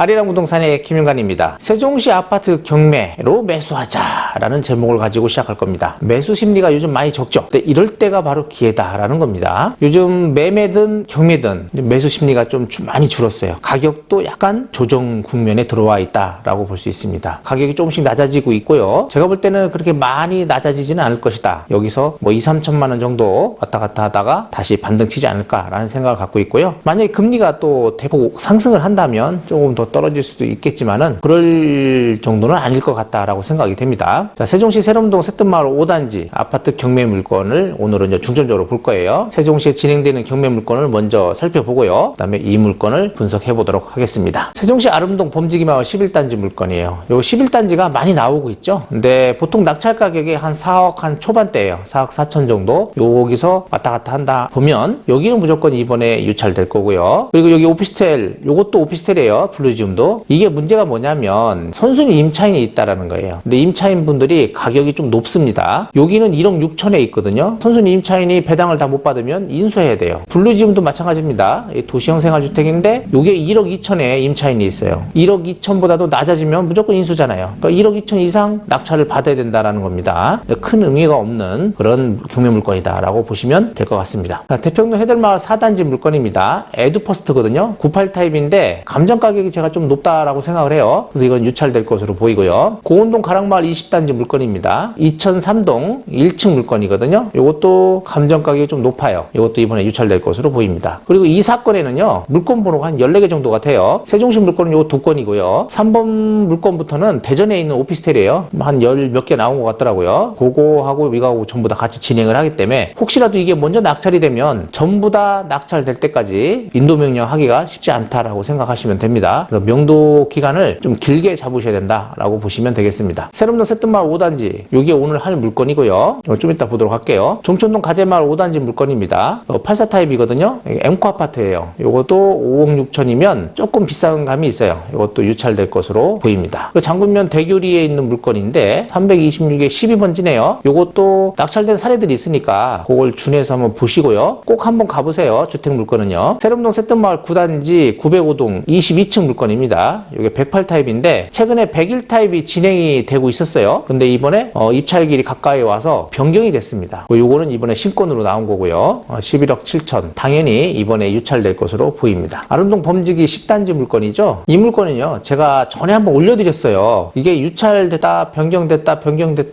아리랑 부동산의 김윤관입니다. 세종시 아파트 경매로 매수하자라는 제목을 가지고 시작할 겁니다. 매수 심리가 요즘 많이 적죠. 근데 이럴 때가 바로 기회다라는 겁니다. 요즘 매매든 경매든 매수 심리가 좀 많이 줄었어요. 가격도 약간 조정 국면에 들어와 있다라고 볼 수 있습니다. 가격이 조금씩 낮아지고 있고요. 제가 볼 때는 그렇게 많이 낮아지지는 않을 것이다. 여기서 뭐 2, 3천만 원 정도 왔다 갔다 하다가 다시 반등 치지 않을까라는 생각을 갖고 있고요. 만약에 금리가 또 대폭 상승을 한다면 조금 더 떨어질 수도 있겠지만은 그럴 정도는 아닐 것 같다라고 생각이 됩니다. 자, 세종시 세롬동 새뜸마을 5단지 아파트 경매 물건을 오늘은 이제 중점적으로 볼 거예요. 세종시에 진행되는 경매 물건을 먼저 살펴보고요. 그다음에 이 물건을 분석해 보도록 하겠습니다. 세종시 아름동 범지기마을 11단지 물건이에요. 요 11단지가 많이 나오고 있죠. 근데 보통 낙찰 가격이 한 4억 한 초반대예요. 4억 4천 정도. 여기서 왔다 갔다 한다 보면 여기는 무조건 이번에 유찰될 거고요. 그리고 여기 오피스텔, 요것도 오피스텔이에요. 블루지움도. 이게 문제가 뭐냐면 선순위 임차인이 있다라는 거예요. 근데 임차인 분들이 가격이 좀 높습니다. 여기는 1억 6천에 있거든요. 선순위 임차인이 배당을 다 못 받으면 인수해야 돼요. 블루지움도 마찬가지입니다. 도시형 생활주택인데 요게 1억 2천에 임차인이 있어요. 1억 2천보다도 낮아지면 무조건 인수잖아요. 그러니까 1억 2천 이상 낙찰을 받아야 된다라는 겁니다. 큰 의미가 없는 그런 경매 물건이다라고 보시면 될 것 같습니다. 자, 대평동 해들마을 4단지 물건입니다. 에듀퍼스트거든요. 98 타입인데 감정 가격이 제가 좀 높다라고 생각을 해요. 그래서 이건 유찰될 것으로 보이고요. 고운동 가락마을 20단지 물건입니다. 2003동 1층 물건이거든요. 이것도 감정 가격이 좀 높아요. 이것도 이번에 유찰될 것으로 보입니다. 그리고 이 사건에는요, 물건 번호가 한 14개 정도 같아요. 세종시 물건은 요 2건이고요. 3번 물건부터는 대전에 있는 오피스텔이에요. 한 10 몇 개 나온 것 같더라고요. 그거하고 이거하고 전부 다 같이 진행을 하기 때문에 혹시라도 이게 먼저 낙찰이 되면 전부 다 낙찰될 때까지 인도 명령 하기가 쉽지 않다라고 생각하시면 됩니다. 그래서 명도 기간을 좀 길게 잡으셔야 된다라고 보시면 되겠습니다. 세롬동 새뜸마을 5단지, 이게 오늘 할 물건이고요. 좀 이따 보도록 할게요. 종촌동 가재마을 5단지 물건입니다. 84 타입이거든요. M코 아파트예요. 이것도 5억 6천이면 조금 비싼 감이 있어요. 이것도 유찰될 것으로 보입니다. 그리고 장군면 대교리에 있는 물건인데 326에 12번지네요. 이것도 낙찰된 사례들이 있으니까 그걸 준해서 한번 보시고요. 꼭 한번 가보세요. 주택 물건은요. 세롬동 새뜸마을 9단지 905동 22층 물건입니다. 이게 108 타입인데 최근에 101 타입이 진행이 되고 있었어요. 근데 이번에 입찰일이 가까이 와서 변경이 됐습니다. 요거는 이번에 신권으로 나온 거고요. 11억 7천 당연히 이번에 유찰될 것으로 보입니다. 아름동 범지기 10단지 물건이죠. 이 물건은요, 제가 전에 한번 올려드렸어요. 이게 유찰됐다 변경됐다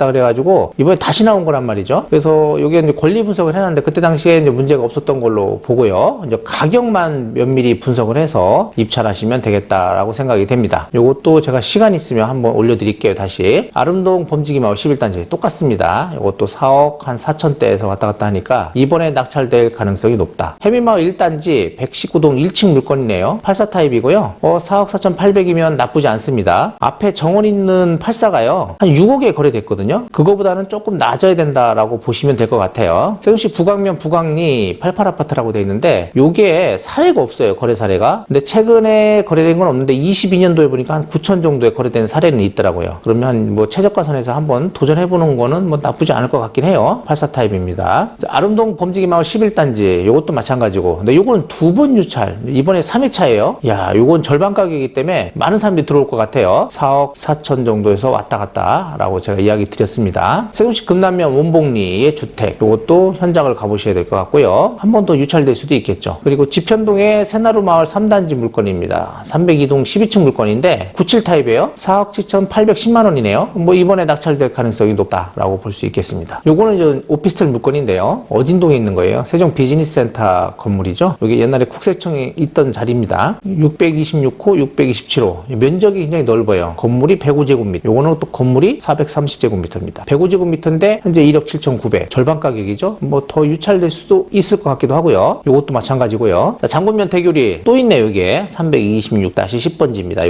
그래가지고 이번에 다시 나온 거란 말이죠. 그래서 여기에 이제 권리 분석을 해놨는데 그때 당시에 이제 문제가 없었던 걸로 보고요. 이제 가격만 면밀히 분석을 해서 입찰하시면 되겠다라고 생각이 됩니다. 요것도 제가 시간 있으면 한번 올려드릴게요. 다시 아름동 범지기마을 11단지 똑같습니다. 요것도 4억 한 4천대에서 왔다 갔다 하니까 이번에 낙찰될 가능성이 높다. 해민마을 1단지 119동 1층 물건이네요. 84 타입이고요. 4억 4,800이면 나쁘지 않습니다. 앞에 정원 있는 84가요. 한 6억에 거래됐거든요. 그거보다는 조금 낮아야 된다라고 보시면 될 것 같아요. 세종시 부광면 부광리 88 아파트라고 되어 있는데 요게 사례가 없어요. 거래 사례가. 근데 최근에 거래된 건 없는데 22년도에 보니까 한 9천 정도에 거래된 사례는 있더라고요. 그러면 뭐 최저가선에서 한번 도전해보는 거는 뭐 나쁘지 않을 것 같긴 해요. 84 타입입니다. 아름동 범지기마을 11단지 요것도 마찬가지고 근데 요거는 2번 유찰 이번에 3회차예요. 야, 요건 절반 가격이기 때문에 많은 사람들이 들어올 것 같아요. 4억 4천 정도에서 왔다 갔다 라고 제가 이야기 드렸습니다. 세종시 금남면 원봉리의 주택 요것도 현장을 가보셔야 될 것 같고요. 한 번 더 유찰될 수도 있겠죠. 그리고 지편동의 새나루마을 3단지 물건입니다. 302동 12층 물건인데 97 타입이에요. 4억 7,810만 원이네요. 뭐 이번에 낙찰될 가능성이 높다라고 볼 수 있겠습니다. 요거는 이제 오피스텔 물건인데요. 어딘동에 있는 거예요? 세종 비즈니스센터 건물이죠. 여기 옛날에 국세청에 있던 자리입니다. 626호, 627호. 면적이 굉장히 넓어요. 건물이 105제곱미터. 요거는 또 건물이 430제곱미터입니다. 105제곱미터인데 현재 1억 7,900. 절반 가격이죠. 뭐 더 유찰될 수도 있을 것 같기도 하고요. 요것도 마찬가지고요. 자, 장군면 대교리 또 있네요. 이게 326-10번지입니다.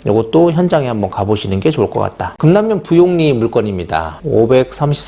요것도 현장에 한번 가보시는 게 좋을 것 같다. 금남면 부용리 물건입니다.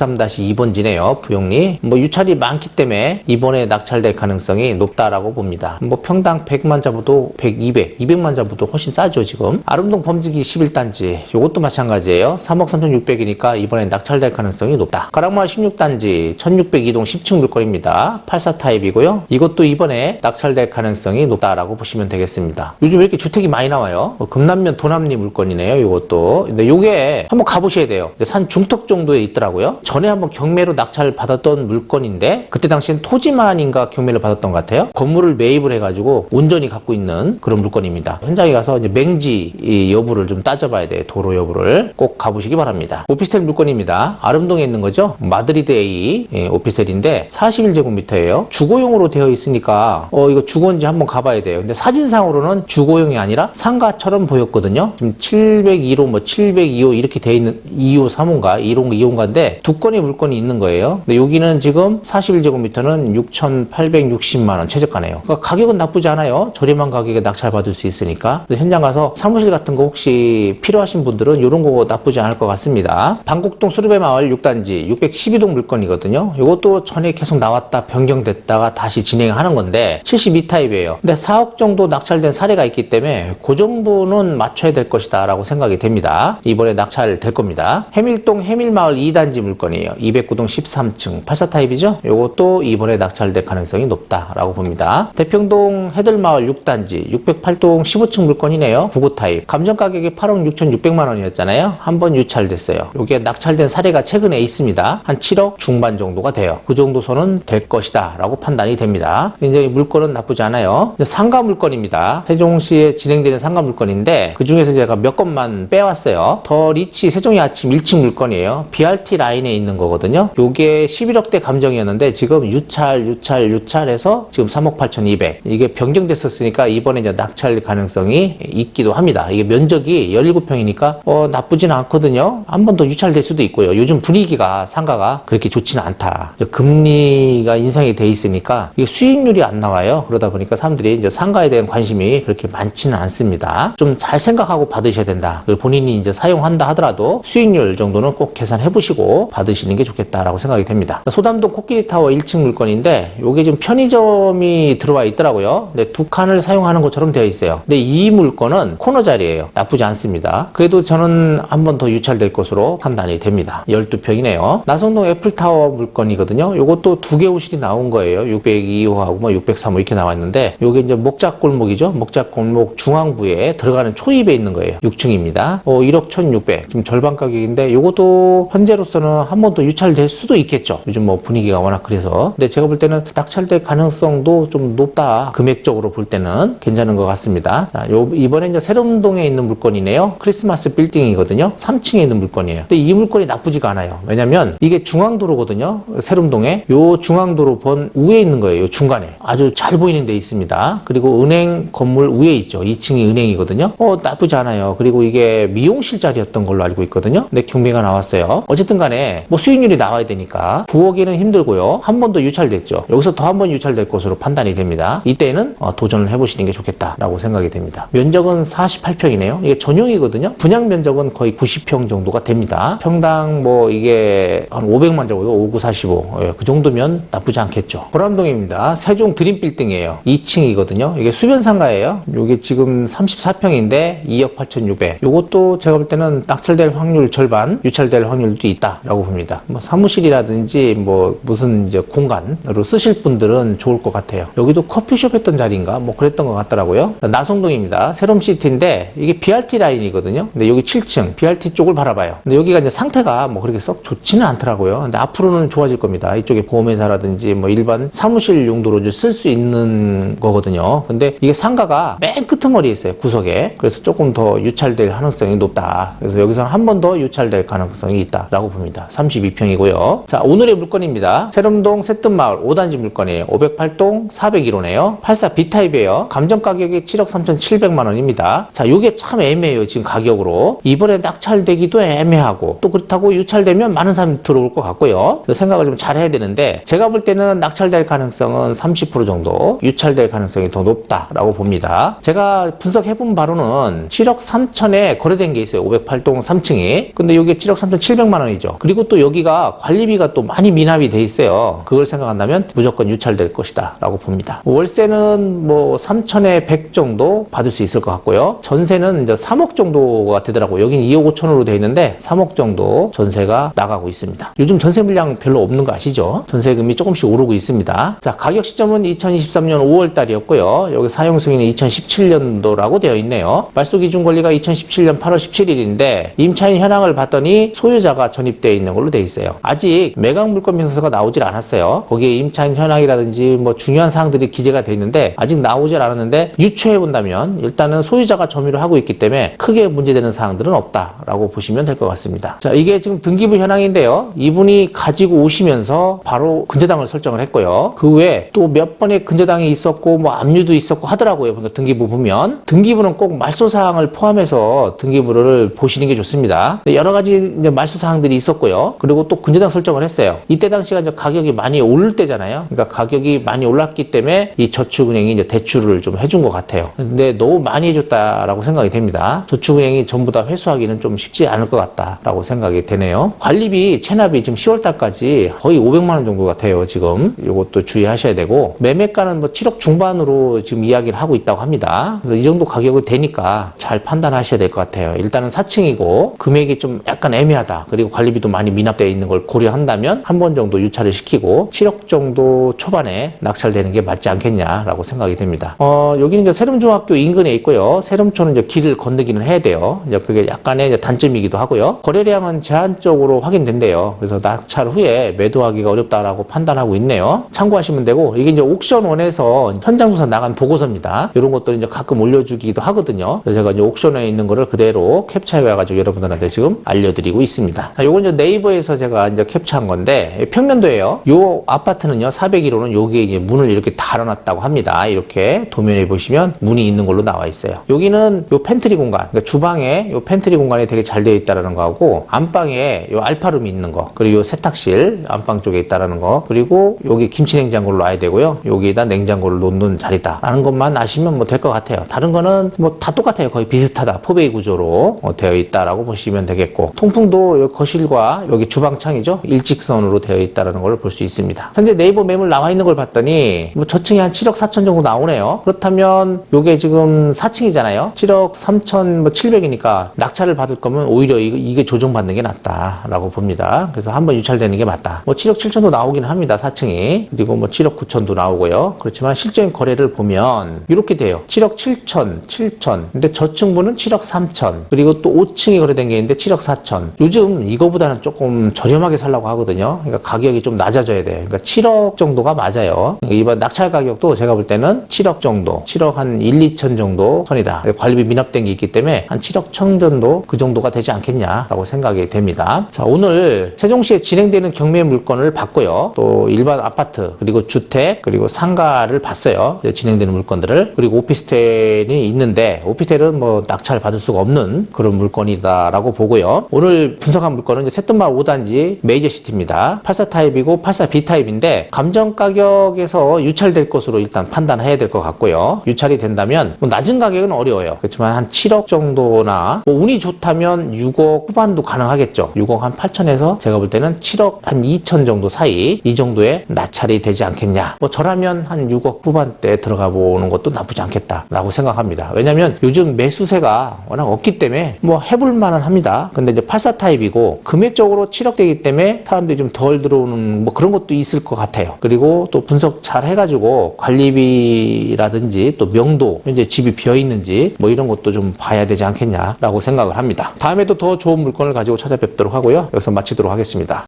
533-2번지네요. 부용리. 뭐 유찰이 많기 때문에 이번에 낙찰될 가능성이 높다라고 봅니다. 뭐 평당 100만 잡아도 100, 200만 잡아도 훨씬 싸죠 지금. 아름동 범지기 11단지 요것도 마찬가지예요. 3억 3,600이니까 이번에 낙찰될 가능성이 높다. 가락마을 16단지 1602동 10층 물건입니다. 84 타입이고요. 이것도 이번에 낙찰될 가능성이 높다라고 보시면 되겠습니다. 요즘 왜 이렇게 주택이 많이 나와요. 금남면 도남리 물건이네요. 이것도. 근데 요게 한번 가보셔야 돼요. 산 중턱 정도에 있더라고요. 전에 한번 경매로 낙찰 받았던 물건인데 그때 당시엔 토지만인가 경매를 받았던 것 같아요. 건물을 매입을 해가지고 온전히 갖고 있는 그런 물건입니다. 현장에 가서 이제 맹지 여부를 좀 따져봐야 돼요. 도로 여부를 꼭 가보시기 바랍니다. 오피스텔 물건입니다. 아름동에 있는 거죠. 마드리드 A 오피스텔인데 41제곱미터예요. 주거용으로 되어 있으니까 이거 주거인지 한번 가봐야 돼요. 근데 사진상으로는 주거용이 아니라 상가처럼 보였거든요. 지금 702호, 702호 이렇게 되어 있는 2호, 3호인가, 1호, 2호인가인데 두 건의 물건이 있는 거예요. 근데 여기는 지금 41제곱미터는 6,860만 원 최저가네요. 그러니까 가격은 나쁘지 않아요. 저렴한 가격에 낙찰받을 수 있으니까. 현장 가서 사무실 같은 거 혹시 필요하신 분들은 이런 거 나쁘지 않을 것 같습니다. 방곡동 수르베마을 6단지 612동 물건이거든요. 이것도 전에 계속 나왔다 변경됐다가 다시 진행하는 건데 72타입이에요. 근데 4억 정도 낙찰된 사례가 있기 때문에 그 정도는 맞춰야 될 것이다 라고 생각이 됩니다. 이번에 낙찰될 겁니다. 해밀동 해밀마을 2단지 물건이에요. 209동 13층 84타입이죠. 이것도 이번에 낙찰될 가능성이 높다라고 봅니다. 대평동 해들마을 6단지 608동 15층 물건이네요. 9구 타입. 감정 가격이 8억 6,600만 원이었잖아요. 한번 유찰됐어요. 이게 낙찰된 사례가 최근에 있습니다. 한 7억 중반 정도가 돼요. 그 정도 선은 될 것이다 라고 판단이 됩니다. 굉장히 물건은 나쁘지 않아요. 상가 물건입니다. 세종시에 진행되는 상가 물건인데 그 중에서 제가 몇 건만 빼왔어요. 더 리치 세종의 아침 1층 물건이에요. BRT 라인에 있는 거거든요. 요게 11억대 감정이었는데 지금 유찰해서 지금 3억 8,200. 이게 변경됐었으니까 이번에 이제 낙찰 가능성이 있기도 합니다. 이게 면적이 17평이니까 나쁘진 않거든요. 한 번 더 유찰될 수도 있고요. 요즘 분위기가 상가가 그렇게 좋지는 않다. 금리가 인상이 돼 있으니까 이게 수익률이 안 나와요. 그러다 보니까 사람들이 이제 상가에 대한 관심이 그렇게 많지는 않습니다. 좀 잘 생각하고 받으셔야 된다. 그리고 본인이 이제 사용한다 하더라도 수익률 정도는 꼭 계산해 보시고 받으시는 게 좋겠다라고 생각이 됩니다. 소담동 코끼리 타워 1층 물건인데 요게 지금 편의점이 들어와 있더라고요. 근데 두 칸을 사용하는 것처럼 되어 있어요. 근데 이 물건은 코너 자리예요. 나쁘지 않습니다. 그래도 저는 한 번 더 유찰될 것으로 판단이 됩니다. 12평이네요. 나성동 애플타워 물건이거든요. 요것도 두 개 호실이 나온 거예요. 602호하고 603호 이렇게 나왔는데 요게 이제 목작골목이죠. 목작골목 중앙부에 들어가는 초입에 있는 거예요. 6층입니다. 1억 1,600. 지금 절반 가격인데 요것도 현재로서는 한 번 더 유찰될 수도 있겠죠. 요즘 뭐 분위기가 워낙 그래서. 근데 제가 볼 때는 낙찰될 가능성도 좀 높다. 금액적으로 볼 때는 괜찮은 것 같습니다. 자, 이번에 이제 세롬동에 있는 물건이네요. 크리스마스 빌딩이거든요. 3층에 있는 물건이에요. 근데 이 물건이 나쁘지가 않아요. 왜냐면 이게 중앙도로거든요. 세롬동에. 요 중앙도로 번 위에 있는 거예요. 요 중간에. 아주 잘 보이는 데 있습니다. 그리고 은행 건물 위에 있죠. 2층이 은행이거든요. 나쁘지 않아요. 그리고 이게 미용실 자리였던 걸로 알고 있거든요. 근데 경매가 나왔어요. 어쨌든 간에 뭐 수익률이 나와야 되니까 9억에는 힘들고요. 한 번 더 유찰됐죠. 여기서 더 한 번 유찰될 것으로 판단이 됩니다. 이때는 도전을 해보시는 게 좋겠다라고 생각이 됩니다. 면적은 48평이네요. 이게 전용이거든요. 분양 면적은 거의 90평 정도가 됩니다. 평당 뭐 이게 한 500만 정도, 5945. 예, 그 정도면 나쁘지 않겠죠. 보람동입니다. 세종 드림빌딩이에요. 2층이거든요. 이게 수변상가예요. 이게 지금 34평인데 2억 8,600. 이것도 제가 볼 때는 낙찰될 확률 절반, 유찰될 확률도 있다라고 봅니다. 뭐 사무실이라든지 뭐 무슨 이제 공간으로 쓰실 분들은 좋을 것 같아요. 여기도 커피숍 했던 자리인가 뭐 그랬던 것 같더라고요. 나성동입니다. 세롬시티인데 이게 BRT 라인이거든요. 근데 여기 7층 BRT 쪽을 바라봐요. 근데 여기가 이제 상태가 뭐 그렇게 썩 좋지는 않더라고요. 근데 앞으로는 좋아질 겁니다. 이쪽에 보험회사라든지 뭐 일반 사무실 용도로 쓸 수 있는 거거든요. 근데 이게 상가가 맨 끄트머리에 있어요. 구석에. 그래서 조금 더 유찰될 가능성이 높다. 그래서 여기서는 한 번 더 유찰될 가능성이 있다라고 봅니다. 32평이고요. 자, 오늘의 물건입니다. 세롬동 새뜸마을 5단지 물건이에요. 508동 401호네요. 84 B타입이에요. 감정 가격이 7억 3,700만 원입니다. 자, 요게 참 애매해요. 지금 가격으로. 이번에 낙찰되기도 애매하고 또 그렇다고 유찰되면 많은 사람이 들어올 것 같고요. 생각을 좀 잘 해야 되는데 제가 볼 때는 낙찰될 가능성은 30% 정도, 유찰될 가능성이 더 높다라고 봅니다. 제가 분석해본 바로는 7억 3천에 거래된 게 있어요. 508동 3층이. 근데 이게 7억 3,700만 원이죠. 그리고 또 여기가 관리비가 또 많이 미납이 돼 있어요. 그걸 생각한다면 무조건 유찰될 것이다 라고 봅니다. 월세는 뭐 3천에 100 정도 받을 수 있을 것 같고요. 전세는 이제 3억 정도가 되더라고요. 여긴 2억 5천으로 돼 있는데 3억 정도 전세가 나가고 있습니다. 요즘 전세 물량 별로 없는 거 아시죠? 전세금이 조금씩 오르고 있습니다. 자, 가격 시점은 2023년 5월 달이었고요. 여기 사용 승인은 2017년도 정도라고 되어 있네요. 말소 기준 권리가 2017년 8월 17일인데 임차인 현황을 봤더니 소유자가 전입되어 있는 걸로 되어 있어요. 아직 매각 물건 명세서가 나오질 않았어요. 거기에 임차인 현황이라든지 뭐 중요한 사항들이 기재가 되어 있는데 아직 나오질 않았는데 유추해 본다면 일단은 소유자가 점유를 하고 있기 때문에 크게 문제되는 사항들은 없다라고 보시면 될 것 같습니다. 자, 이게 지금 등기부 현황인데요. 이분이 가지고 오시면서 바로 근저당을 설정을 했고요. 그 외에 또 몇 번의 근저당이 있었고 뭐 압류도 있었고 하더라고요. 그러니까 등기부 보면 등기부는 꼭 말소 사항을 포함해서 등기부를 보시는 게 좋습니다. 여러 가지 이제 말소 사항들이 있었고요. 그리고 또 근저당 설정을 했어요. 이때 당시가 이제 가격이 많이 오를 때잖아요. 그러니까 가격이 많이 올랐기 때문에 이 저축은행이 이제 대출을 좀 해준 것 같아요. 근데 너무 많이 해줬다라고 생각이 됩니다. 저축은행이 전부 다 회수하기는 좀 쉽지 않을 것 같다라고 생각이 되네요. 관리비, 체납이 지금 10월 달까지 거의 500만 원 정도 같아요. 지금 이것도 주의하셔야 되고 매매가는 뭐 7억 중반으로 지금 이야기를 하고 있다고 합니다. 그래서 이 정도 가격이 되니까 잘 판단하셔야 될 것 같아요. 일단은 4층이고 금액이 좀 약간 애매하다. 그리고 관리비도 많이 미납되어 있는 걸 고려한다면 한 번 정도 유찰을 시키고 7억 정도 초반에 낙찰되는 게 맞지 않겠냐라고 생각이 됩니다. 여기는 이제 세름중학교 인근에 있고요. 세름초는 이제 길을 건너기는 해야 돼요. 이제 그게 약간의 이제 단점이기도 하고요. 거래량은 제한적으로 확인된대요. 그래서 낙찰 후에 매도하기가 어렵다라고 판단하고 있네요. 참고하시면 되고 이게 이제 옥션원에서 현장 조사 나간 보고서입니다. 이런 것들을 이제 가끔 올려주기도 하거든요. 그래서 제가 이제 옥션에 있는 거를 그대로 캡처해 와가지고 여러분들한테 지금 알려드리고 있습니다. 자, 요건 이제 네이버에서 제가 이제 캡처한 건데 평면도예요. 요 아파트는요 401호는 여기에 이제 문을 이렇게 달아놨다고 합니다. 이렇게 도면에 보시면 문이 있는 걸로 나와 있어요. 여기는 요 팬트리 공간, 그러니까 주방에 요 팬트리 공간이 되게 잘 되어 있다라는 거하고 안방에 요 알파룸이 있는 거, 그리고 요 세탁실 안방 쪽에 있다라는 거, 그리고 여기 김치 냉장고를 놔야 되고요. 여기에다 냉장고를 놓는 자리다라는 것만 아시면 뭐 될 것 같아요. 다른 거는 뭐 다 똑같아요. 거의 비슷하다. 포베이 구조로 되어 있다라고 보시면 되겠고 통풍도 요 거실과 여기 주방창이죠. 일직선으로 되어 있다라는 걸 볼 수 있습니다. 현재 네이버 매물 나와 있는 걸 봤더니 뭐 저층이 한 7억 4천 정도 나오네요. 그렇다면 요게 지금 4층이잖아요. 7억 3천 뭐 700이니까 낙찰을 받을 거면 오히려 이게 조정받는 게 낫다라고 봅니다. 그래서 한번 유찰되는 게 맞다. 뭐 7억 7천도 나오긴 합니다. 4층이. 그리고 뭐 7억 9천도 나오고요. 그렇지만 실제인 거래를 보면 이렇게 돼요. 7억 7천, 7천. 근데 저층부는 7억 3천. 그리고 또 5층이 거래된 게 있는데 7억 4천. 요즘 이거보다는 조금 저렴하게 살라고 하거든요. 그러니까 가격이 좀 낮아져야 돼요. 그러니까 7억 정도가 맞아요. 이번 낙찰 가격도 제가 볼 때는 7억 정도, 7억 한 1, 2천 정도 선이다. 관리비 미납된 게 있기 때문에 한 7억 천 정도 그 정도가 되지 않겠냐라고 생각이 됩니다. 자, 오늘 세종시에 진행되는 경매 물건을 봤고요. 또 일반 아파트, 그리고 주택, 그리고 상가를 봤어요. 진행되는 물건들을. 그리고 오피스텔이 있는데 오피스텔은 뭐 낙찰 받을 수가 없는 그런 물건이다라고 보고요. 오늘 분석한 물건은 이제 새뜸마을 5단지 메이저시티입니다. 84 타입이고 84 B 타입인데 감정 가격에서 유찰될 것으로 일단 판단해야 될 것 같고요. 유찰이 된다면 뭐 낮은 가격은 어려워요. 그렇지만 한 7억 정도나 뭐 운이 좋다면 6억 후반도 가능하겠죠. 6억 한 8천에서 제가 볼 때는 7억 한 2천 정도 사이 이 정도의 낙찰이 되지 않겠냐. 뭐 저라면 한 6억 후반대 들어가 보는 것도 나쁘지 않겠다라고 생각합니다. 왜냐면 요즘 매수세가 워낙 없기 때문에 뭐 해볼 만은 합니다. 근데 이제 84 타입이고 금액적으로 7억 되기 때문에 사람들이 좀 덜 들어오는 뭐 그런 것도 있을 것 같아요. 그리고 또 분석 잘 해가지고 관리비라든지 또 명도 현재 집이 비어 있는지 뭐 이런 것도 좀 봐야 되지 않겠냐라고 생각을 합니다. 다음에도 더 좋은 물건을 가지고 찾아뵙도록 하고요. 여기서 마치도록 하겠습니다.